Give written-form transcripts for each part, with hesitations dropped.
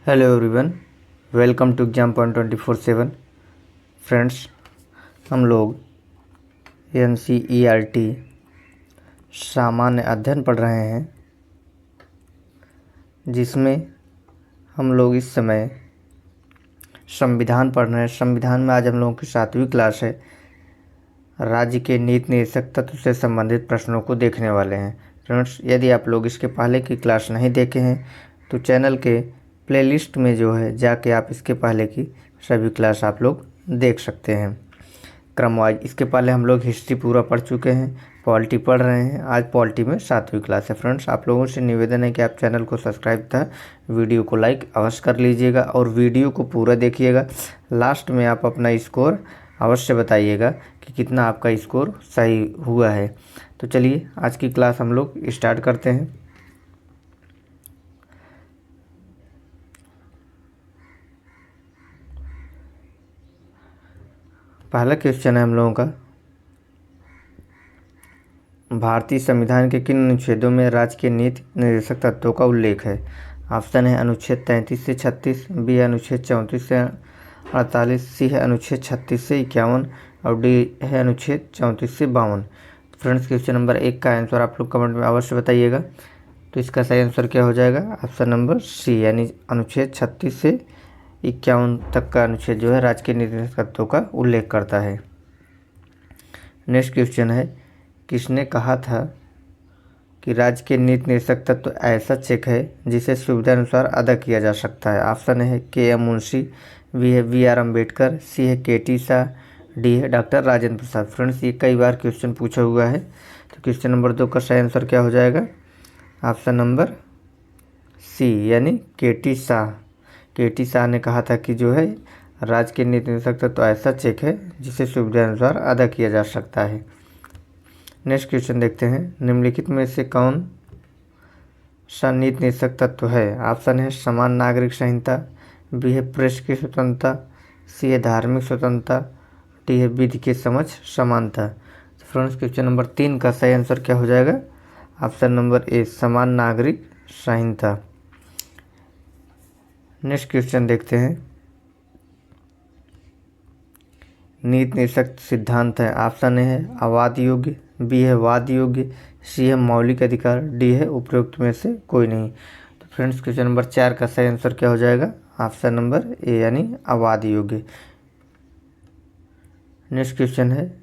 Hello everyone, welcome to exam point 24/7। Friends, हम लोग NCERT सामान्य अध्ययन पढ़ रहे हैं, जिसमें हम लोग इस समय संविधान पढ़ रहे हैं। संविधान में आज हम लोगों की 7वीं क्लास है। राज्य के नीति निर्देशक तत्व से संबंधित प्रश्नों को देखने वाले हैं। फ्रेंड्स, यदि आप लोग इसके पहले की क्लास नहीं देखे हैं तो चैनल के प्लेलिस्ट में जो है जाके आप इसके पहले की सभी क्लास आप लोग देख सकते हैं क्रम वाइज। इसके पहले हम लोग हिस्ट्री पूरा पढ़ चुके हैं, पॉलिटी पढ़ रहे हैं। आज पॉलिटी में 7वीं क्लास है। फ्रेंड्स, आप लोगों से निवेदन है कि आप चैनल को सब्सक्राइब था वीडियो को लाइक अवश्य कर लीजिएगा और वीडियो को पूरा देखिएगा। लास्ट में आप अपना स्कोर अवश्य बताइएगा कि कितना आपका स्कोर सही हुआ है। तो चलिए आज की क्लास हम लोग स्टार्ट करते हैं। पहला क्वेश्चन है हम लोगों का, भारतीय संविधान के किन अनुच्छेदों में राज्य के नीति निर्देशक तत्वों का उल्लेख है? ऑप्शन है अनुच्छेद 33 से 36, बी है अनुच्छेद 34 से 48, सी है अनुच्छेद 36 से 51 और डी है अनुच्छेद 34 से 52। फ्रेंड्स, क्वेश्चन नंबर 1 का आंसर आप लोग कमेंट में अवश्य बताइएगा। तो इसका सही आंसर क्या हो जाएगा? ऑप्शन नंबर सी, यानी अनुच्छेद 36 से 51 तक का अनुच्छेद जो है राज्य के नीति निर्देशक तत्वों का उल्लेख करता है। नेक्स्ट क्वेश्चन है, किसने कहा था कि राज्य के नीति निर्देशक तत्व ऐसा चेक है जिसे सुविधा अनुसार अदा किया जा सकता है? ऑप्शन है KM मुंशी, बी है VR अम्बेडकर, सी है KT शाह, डी है डॉक्टर राजेंद्र प्रसाद। फ्रेंड्स, ये कई बार क्वेश्चन पूछा हुआ है। तो क्वेश्चन नंबर 2 का सही आंसर क्या हो जाएगा? ऑप्शन नंबर सी, यानी KT शाह। KT शाह ने कहा था कि जो है राज्य के नीति निर्देशक तत्व ऐसा चेक है जिसे सुविधा अनुसार अदा किया जा सकता है। नेक्स्ट क्वेश्चन देखते हैं, निम्नलिखित में से कौन सा नीति निर्देशक तत्व है? ऑप्शन है समान नागरिक संहिता, बी है प्रेस की स्वतंत्रता, सी है धार्मिक स्वतंत्रता, डी है विधि के समझ समानता। तो फ्रेंड्स, क्वेश्चन नंबर 3 का सही आंसर क्या हो जाएगा? ऑप्शन नंबर ए, समान नागरिक संहिता। नेक्स्ट क्वेश्चन देखते हैं, नीति निर्देशक सिद्धांत है। ऑप्शन ए है अवाद योग्य, बी है वाद योग्य, सी है मौलिक अधिकार, डी है उपरोक्त में से कोई नहीं। तो फ्रेंड्स, क्वेश्चन नंबर 4 का सही आंसर क्या हो जाएगा? ऑप्शन नंबर ए, यानी अवाद योग्य। नेक्स्ट क्वेश्चन है,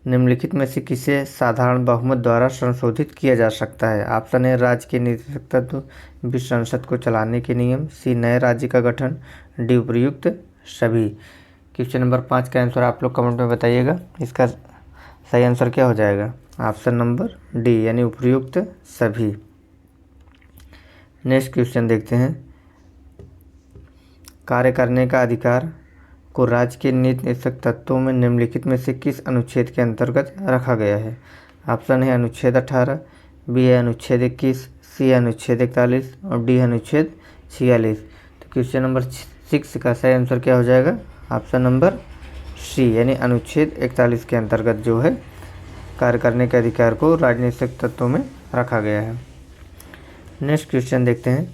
निम्नलिखित में से किसे साधारण बहुमत द्वारा संशोधित किया जा सकता है? ऑप्शन है राज्य के नीति निर्देशक तत्व, बी संसद को चलाने के नियम, सी नए राज्य का गठन, डी उपर्युक्त सभी। क्वेश्चन नंबर 5 का आंसर आप लोग कमेंट में बताइएगा। इसका सही आंसर क्या हो जाएगा? ऑप्शन नंबर डी, यानी उपर्युक्त सभी। नेक्स्ट क्वेश्चन देखते हैं, कार्य करने का अधिकार को राज्य के नीति निर्देशक तत्वों में निम्नलिखित में से किस अनुच्छेद के अंतर्गत रखा गया है? ऑप्शन है अनुच्छेद 18, बी है अनुच्छेद 21, सी है अनुच्छेद 41 और डी है अनुच्छेद 46। तो क्वेश्चन नंबर 6 का सही आंसर क्या हो जाएगा? ऑप्शन नंबर सी, यानी अनुच्छेद 41 के अंतर्गत जो है कार्य करने के अधिकार को राजनीतिक तत्वों में रखा गया है। नेक्स्ट क्वेश्चन देखते हैं।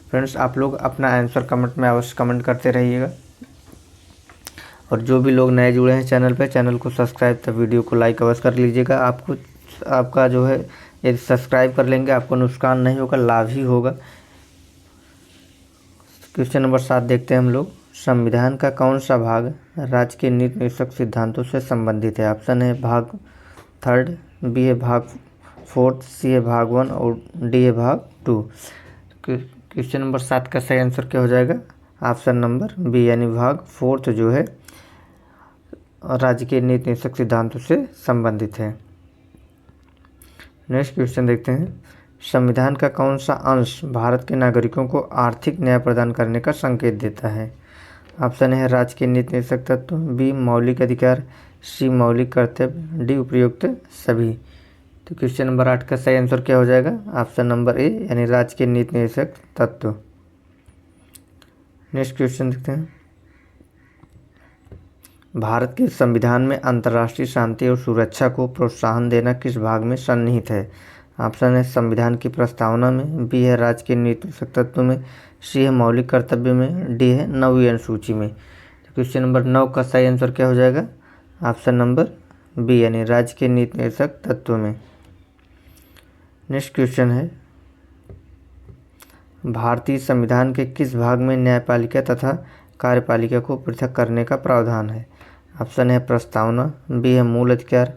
फ्रेंड्स, आप लोग अपना आंसर कमेंट में अवश्य कमेंट करते रहिएगा और जो भी लोग नए जुड़े हैं चैनल पे, चैनल को सब्सक्राइब तो वीडियो को लाइक अवश्य कर लीजिएगा। आपका जो है यदि सब्सक्राइब कर लेंगे आपको नुकसान नहीं होगा, लाभ ही होगा। क्वेश्चन नंबर 7 देखते हैं हम लोग, संविधान का कौन सा भाग राज्य के नीति निर्देशक सिद्धांतों से संबंधित है? ऑप्शन है भाग 3, बी है भाग 4, सी है भाग 1 और डी है भाग 2। क्वेश्चन नंबर 7 का सही आंसर क्या हो जाएगा? ऑप्शन नंबर बी, यानी भाग 4 जो है राज्य के नीति निर्देशक सिद्धांतों से संबंधित है। नेक्स्ट क्वेश्चन देखते हैं, संविधान का कौन सा अंश भारत के नागरिकों को आर्थिक न्याय प्रदान करने का संकेत देता है? ऑप्शन है राज्य के नीति निर्देशक तत्व, बी मौलिक अधिकार, सी मौलिक कर्तव्य, डी उपयुक्त सभी। तो क्वेश्चन नंबर 8 का सही आंसर क्या हो जाएगा? ऑप्शन नंबर ए, यानी राज्य के नीति निर्देशक तत्व। नेक्स्ट क्वेश्चन देखते हैं, भारत के संविधान में अंतर्राष्ट्रीय शांति और सुरक्षा को प्रोत्साहन देना किस भाग में सन्निहित है? ऑप्शन है संविधान की प्रस्तावना में, बी है राज्य के नीति निदेशक तत्व में, सी है मौलिक कर्तव्य में, डी है 9वीं अनुसूची में। तो क्वेश्चन नंबर 9 का सही आंसर क्या हो जाएगा? ऑप्शन नंबर बी यानी राज्य के नीति निदेशक तत्व में। नेक्स्ट क्वेश्चन है भारतीय संविधान के किस भाग में न्यायपालिका तथा कार्यपालिका को पृथक करने का प्रावधान है? ऑप्शन है प्रस्तावना, बी है मूल अधिकार,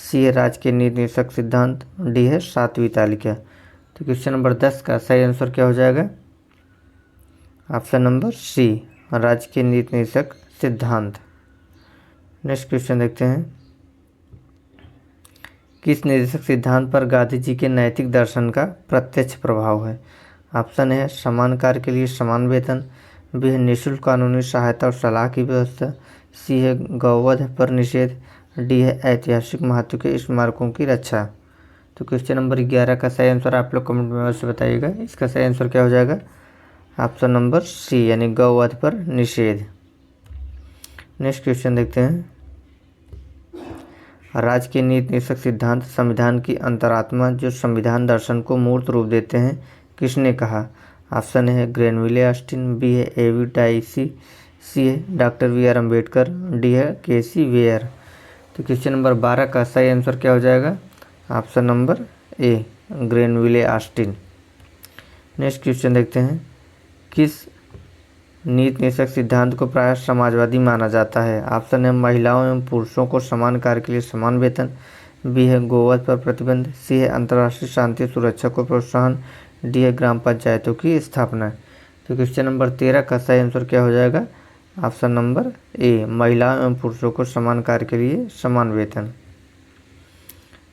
सी है राज्य के नीति निदेशक सिद्धांत, डी है 7वीं तालिका। तो क्वेश्चन नंबर 10 का सही आंसर क्या हो जाएगा? ऑप्शन नंबर सी राज्य के नीति निदेशक सिद्धांत। नेक्स्ट क्वेश्चन देखते हैं किस निदेशक सिद्धांत पर गांधी जी के नैतिक दर्शन का प्रत्यक्ष प्रभाव है? ऑप्शन है समान कार्य के लिए समान वेतन, बी है निःशुल्क कानूनी सहायता और सलाह की व्यवस्था, सी है गौवध पर निषेध, डी है ऐतिहासिक महत्व के स्मारकों की रक्षा। तो क्वेश्चन नंबर 11 का सही आंसर आप लोग कमेंट में अवश्य बताइएगा। इसका सही आंसर क्या हो जाएगा? ऑप्शन नंबर सी यानी गौवध पर निषेध। नेक्स्ट क्वेश्चन देखते हैं राज्य के नीति निदेशक सिद्धांत संविधान की अंतरात्मा जो संविधान दर्शन को मूर्त रूप देते हैं किसने कहा? ऑप्शन है ग्रेनविले ऑस्टिन, बी है एवी डाइसी, सी है डॉक्टर वी.आर. अम्बेडकर, डी है के.सी. वेयर। तो क्वेश्चन नंबर 12 का सही आंसर क्या हो जाएगा? Option number A Granville Austin. Next question देखते हैं किस नीति निदेशक सिद्धांत को प्रायः समाजवादी माना जाता है? ऑप्शन है महिलाओं एवं पुरुषों को समान कार्य के लिए समान वेतन, बी है गोवध पर प्रतिबंध, सी है अंतर्राष्ट्रीय शांति और सुरक्षा को प्रोत्साहन, डी है ग्राम पंचायतों की स्थापना। तो क्वेश्चन नंबर 13 का सही आंसर क्या हो जाएगा? ऑप्शन नंबर ए महिलाओं एवं पुरुषों को समान कार्य के लिए समान वेतन।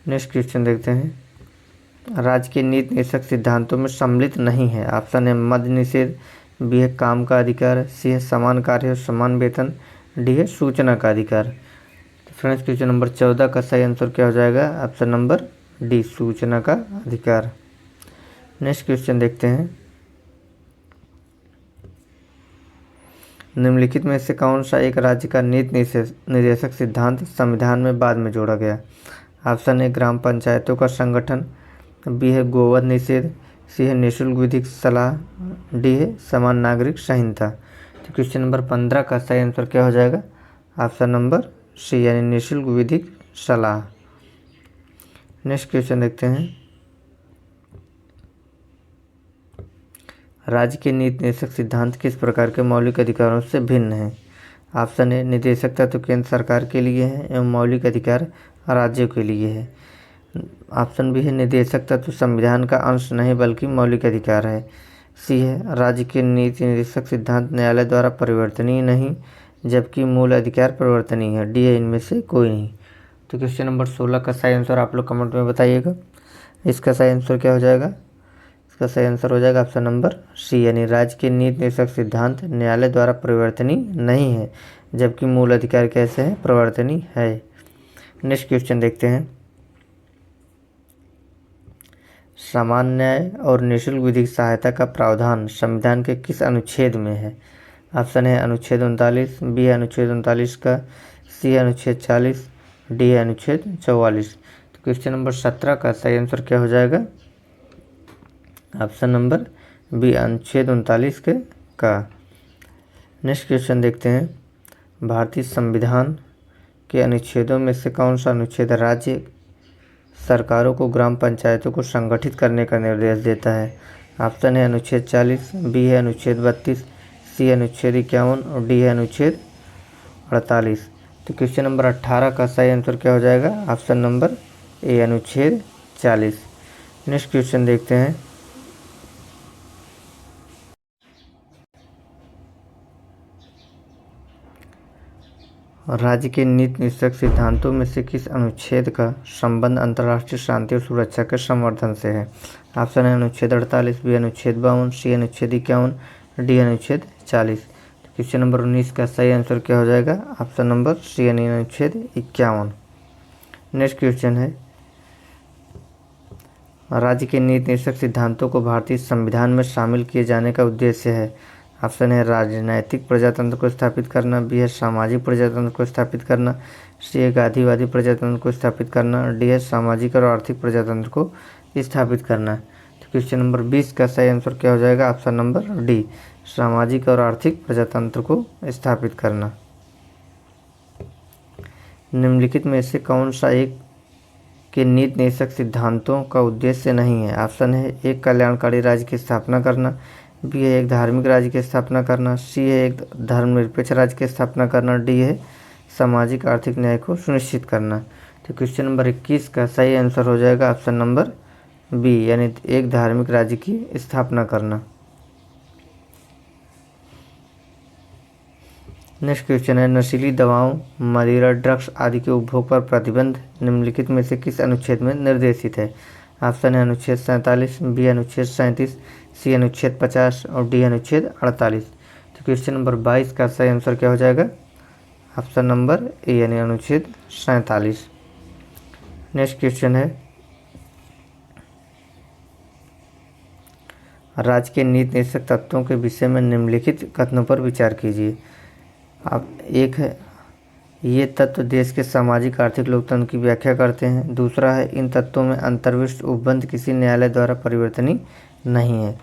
नेक्स्ट क्वेश्चन देखते हैं राज्य के नीति निदेशक सिद्धांतों में सम्मिलित नहीं है। ऑप्शन है मद्य निषेध, बी है काम का अधिकार, सी है समान कार्य और समान वेतन, डी है सूचना का अधिकार। तो फ्रेंड्स क्वेश्चन नंबर 14 का सही आंसर क्या हो जाएगा? ऑप्शन नंबर डी सूचना का अधिकार। नेक्स्ट क्वेश्चन देखते हैं निम्नलिखित में से कौन सा एक राज्य का नीति निदेशक सिद्धांत संविधान में बाद में जोड़ा गया? ऑप्शन है ग्राम पंचायतों का संगठन, बी है गोवध निषेध, सी है निःशुल्क विधिक सलाह, डी है समान नागरिक संहिता। तो क्वेश्चन नंबर 15 का सही आंसर क्या हो जाएगा? ऑप्शन नंबर सी यानी निःशुल्क विधिक सलाह। नेक्स्ट क्वेश्चन देखते हैं राज्य के नीति निदेशक सिद्धांत किस प्रकार के मौलिक अधिकारों से भिन्न है? ऑप्शन है निदेशक तत्व केंद्र सरकार के लिए है एवं मौलिक अधिकार राज्यों के लिए है। ऑप्शन बी है निदेशक तत्व संविधान का अंश नहीं बल्कि मौलिक अधिकार है, सी है राज्य के नीति निदेशक सिद्धांत न्यायालय द्वारा परिवर्तनीय नहीं जबकि मूल अधिकार परिवर्तनीय है, डी है इनमें से कोई नहीं। तो क्वेश्चन नंबर 16 का सही आंसर आप लोग कमेंट में बताइएगा। इसका सही आंसर क्या हो जाएगा? इसका सही आंसर हो जाएगा ऑप्शन नंबर सी यानी राज्य के नीति निदेशक सिद्धांत न्यायालय द्वारा परिवर्तनीय नहीं है जबकि मूल अधिकार कैसे है? परिवर्तनीय है। नेक्स्ट क्वेश्चन देखते हैं समान न्याय और निःशुल्क विधिक सहायता का प्रावधान संविधान के किस अनुच्छेद में है? ऑप्शन है अनुच्छेद 39, बी है अनुच्छेद 39 का, सी है अनुच्छेद 40, डी है अनुच्छेद 44। तो क्वेश्चन नंबर 17 का सही आंसर क्या हो जाएगा? ऑप्शन नंबर बी अनुच्छेद 39 के का। नेक्स्ट क्वेश्चन देखते हैं भारतीय संविधान के अनुच्छेदों में से कौन सा अनुच्छेद राज्य सरकारों को ग्राम पंचायतों को संगठित करने का निर्देश देता है? ऑप्शन है अनुच्छेद 40, बी है अनुच्छेद 32, सी है अनुच्छेद 51 और डी है अनुच्छेद 48। तो क्वेश्चन नंबर 18 का सही आंसर क्या हो जाएगा? ऑप्शन नंबर ए अनुच्छेद 40। नेक्स्ट क्वेश्चन देखते हैं राज्य के नीति निदेशक सिद्धांतों में से किस अनुच्छेद का संबंध अंतर्राष्ट्रीय शांति और सुरक्षा के संवर्धन से है? ऑप्शन है अनुच्छेद 48, बी अनुच्छेद 52, सी अनुच्छेद 51, डी अनुच्छेद 40। तो क्वेश्चन नंबर 19 का सही आंसर क्या हो जाएगा? ऑप्शन नंबर सी यानी अनुच्छेद 51। नेक्स्ट क्वेश्चन है राज्य के नीति निदेशक सिद्धांतों को भारतीय संविधान में शामिल किए जाने का उद्देश्य है। ऑप्शन है राजनैतिक प्रजातंत्र को स्थापित करना, बी है सामाजिक प्रजातंत्र को स्थापित करना, सी है गांधीवादी प्रजातंत्र को स्थापित करना, डी है सामाजिक और आर्थिक प्रजातंत्र को स्थापित करना। तो क्वेश्चन नंबर 20 का सही आंसर क्या हो जाएगा? ऑप्शन नंबर डी, सामाजिक और आर्थिक प्रजातंत्र को स्थापित करना। निम्नलिखित में से कौन सा एक के नीति निदेशक सिद्धांतों का उद्देश्य नहीं है? ऑप्शन है एक कल्याणकारी राज्य की स्थापना करना, बी है एक धार्मिक राज्य की स्थापना करना, सी है एक धर्मनिरपेक्ष राज्य की स्थापना करना, डी है सामाजिक आर्थिक न्याय को सुनिश्चित करना। तो क्वेश्चन नंबर 21 का सही आंसर हो जाएगा ऑप्शन नंबर बी, यानी एक धार्मिक राज्य की स्थापना करना। नेक्स्ट क्वेश्चन है नशीली दवाओं, मदिरा, ड्रग्स आदि के उपभोग पर प्रतिबंध निम्नलिखित में से किस अनुच्छेद में निर्देशित है? ऑप्शन है अनुच्छेद 47, बी अनुच्छेद 37, सी अनुच्छेद 50 और डी अनुच्छेद 48। तो क्वेश्चन नंबर 22 का सही आंसर क्या हो जाएगा? ऑप्शन नंबर ए, यानी अनुच्छेद 47। नेक्स्ट क्वेश्चन है राज्य के नीति निदेशक तत्वों के विषय में निम्नलिखित कथनों पर विचार कीजिए। अब एक है ये तत्व देश के सामाजिक आर्थिक लोकतंत्र की व्याख्या करते हैं। दूसरा है इन तत्वों में अंतर्विष्ट उपबंध किसी न्यायालय द्वारा परिवर्तनीय नहीं है।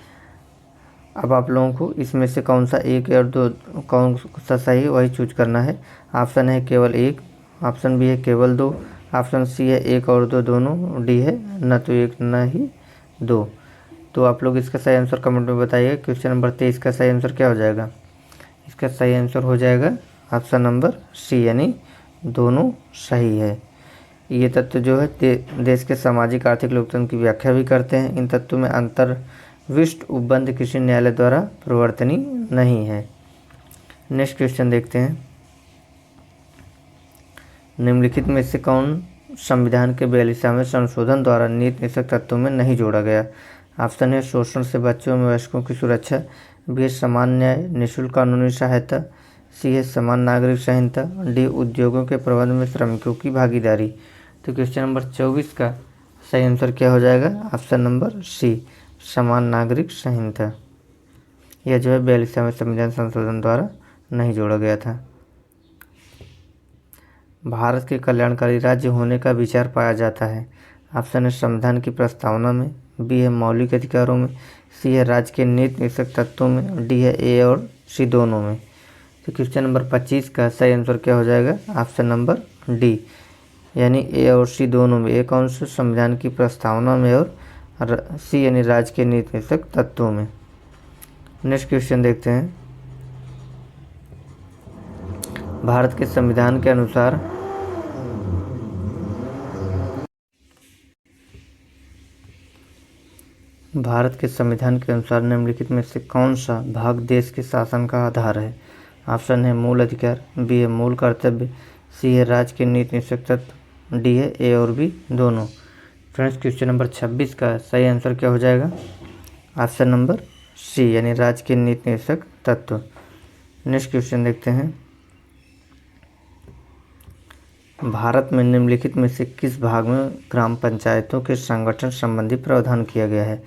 अब आप लोगों को इसमें से कौन सा एक और दो, कौन सा सही वही चूज करना है। ऑप्शन है केवल एक, ऑप्शन बी है केवल दो, ऑप्शन सी है एक और दो दोनों, डी है न तो एक न ही दो। तो आप लोग इसका सही आंसर कमेंट में बताइए। क्वेश्चन नंबर 23 का सही आंसर क्या हो जाएगा? इसका सही आंसर हो जाएगा ऑप्शन नंबर सी, यानी दोनों सही है। ये तत्व जो है देश के सामाजिक आर्थिक लोकतंत्र की व्याख्या भी करते हैं। इन तत्वों में अंतर्विष्ट उपबंध किसी न्यायालय द्वारा परिवर्तनीय नहीं है। नेक्स्ट क्वेश्चन देखते हैं निम्नलिखित में से कौन संविधान के 42वें संशोधन द्वारा नीति निदेशक तत्वों में नहीं जोड़ा गया? ऑप्शन है शोषण से बच्चों एवं वयस्कों की सुरक्षा, बी है समान न्याय, निःशुल्क कानूनी सहायता, सी है समान नागरिक संहिता, डी उद्योगों के प्रबंध में श्रमिकों की भागीदारी। तो क्वेश्चन नंबर 24 का सही आंसर क्या हो जाएगा? ऑप्शन नंबर सी, समान नागरिक संहिता। यह जो है 42वें संविधान संशोधन द्वारा नहीं जोड़ा गया था। भारत के कल्याणकारी राज्य होने का विचार पाया जाता है। ऑप्शन है संविधान की प्रस्तावना में, बी है मौलिक अधिकारों में, सी है राज्य के नीति निदेशक तत्वों में, डी है ए और सी दोनों में। तो क्वेश्चन नंबर 25 का सही आंसर क्या हो जाएगा? ऑप्शन नंबर डी, यानी ए और सी दोनों में। ए कौन से? संविधान की प्रस्तावना में, और सी यानी राज्य के नीति निदेशक तत्वों में। नेक्स्ट क्वेश्चन देखते हैं भारत के संविधान के अनुसार निम्नलिखित में से कौन सा भाग देश के शासन का आधार है? ऑप्शन है मूल अधिकार, बी है मूल कर्तव्य, सी है राज्य के नीति निदेशक तत्व, डी है ए और बी दोनों। फ्रेंड्स क्वेश्चन नंबर 26 का सही आंसर क्या हो जाएगा? ऑप्शन नंबर सी, यानी राज्य के नीति निदेशक तत्व। नेक्स्ट क्वेश्चन देखते हैं भारत में निम्नलिखित में से किस भाग में ग्राम पंचायतों के संगठन संबंधी प्रावधान किया गया है?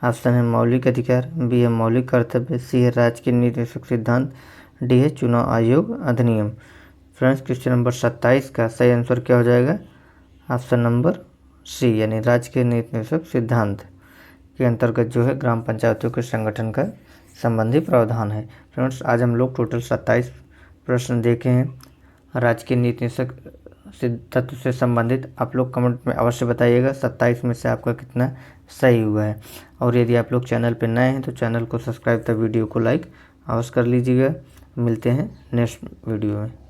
ऑप्शन है मौलिक अधिकार, बी है मौलिक कर्तव्य, सी है राज्य के नीति निदेशक सिद्धांत, डी है चुनाव आयोग अधिनियम। फ्रेंड्स क्वेश्चन नंबर 27 का सही आंसर क्या हो जाएगा? ऑप्शन नंबर सी, यानी राज्य के नीति निदेशक सिद्धांत के अंतर्गत जो है ग्राम पंचायतों के संगठन का संबंधी प्रावधान है। फ्रेंड्स आज हम लोग टोटल 27 प्रश्न देखे हैं राज्य के नीति निदेशक तत्व से संबंधित। आप लोग कमेंट में अवश्य बताइएगा 27 में से आपका कितना सही हुआ है। और यदि आप लोग चैनल पर नए हैं तो चैनल को सब्सक्राइब तथा वीडियो को लाइक अवश्य कर लीजिएगा। मिलते हैं नेक्स्ट वीडियो में।